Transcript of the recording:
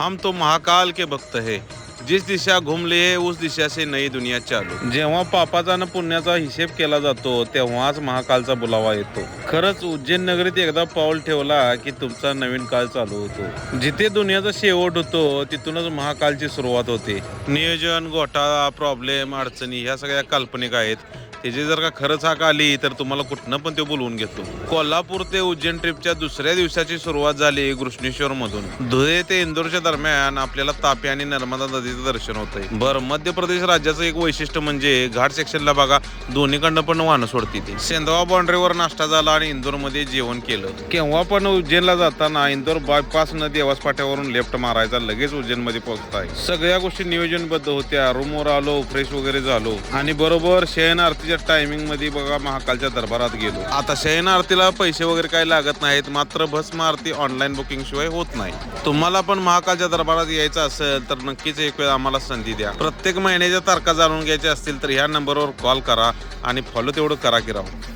हम तो महाकाल के भक्त है, जिस दिशा घूम लिए उस दिशा से नई दुनिया चालू। जेव्हा पापाचा आणि पुण्याचा हिशेब केला जातो तेव्हाच महाकालचा बुलावा येतो. खरंच उज्जैन नगरीत एकदा पाऊल ठेवला की तुमचा नवीन काळ चालू होतो. जिथे दुनियाचा शेवट होतो तिथूनच महाकालची सुरुवात होते. नियोजन, घोटाळा, प्रॉब्लेम, अडचणी ह्या सगळ्या काल्पनिक आहेत. त्याची जर का खरंच हाक आली तर तुम्हाला कुठनं पण ते बोलवून घेतो. कोल्हापूर ते उज्जैन ट्रिपच्या दुसऱ्या दिवसाची सुरुवात झाली घृष्णेश्वर मधून. धुळे ते इंदोरच्या दरम्यान आपल्याला तापी आणि नर्मदा नदीचं दर्शन होतंय. बरं, मध्य प्रदेश राज्याचं एक वैशिष्ट्य म्हणजे घाट सेक्शनला बघा दोन्हीकडनं पण वाहनं सोडती ती. सेंधवा बाउंड्रीवर नाश्ता झाला आणि इंदोरमध्ये जेवण केलं. केव्हा पण उज्जैनला जाताना इंदोर बायपास न देवास पाट्यावरून लेफ्ट मारायचा, लगेच उज्जैनमध्ये पोहोचताय. सगळ्या गोष्टी नियोजनबद्ध होत्या. रूमवर आलो, फ्रेश वगैरे झालो आणि बरोबर शयन आरतीच्या टायमिंग मध्ये बघा महाकालच्या दरबारात गेलो. आता शयन आरतीला पैसे वगैरे काही लागत नाहीत, मात्र भस्म आरती ऑनलाईन बुकिंग शिवाय होत नाही. तुम्हाला पण महाकालच्या दरबारात यायचं असेल तर नक्कीच एक वेळ आम्हाला संधी द्या. प्रत्येक महिन्याच्या तारखा जाणून घ्यायच्या असतील तर ह्या नंबरवर कॉल करा आणि फॉलो तेवढं करा की राहू.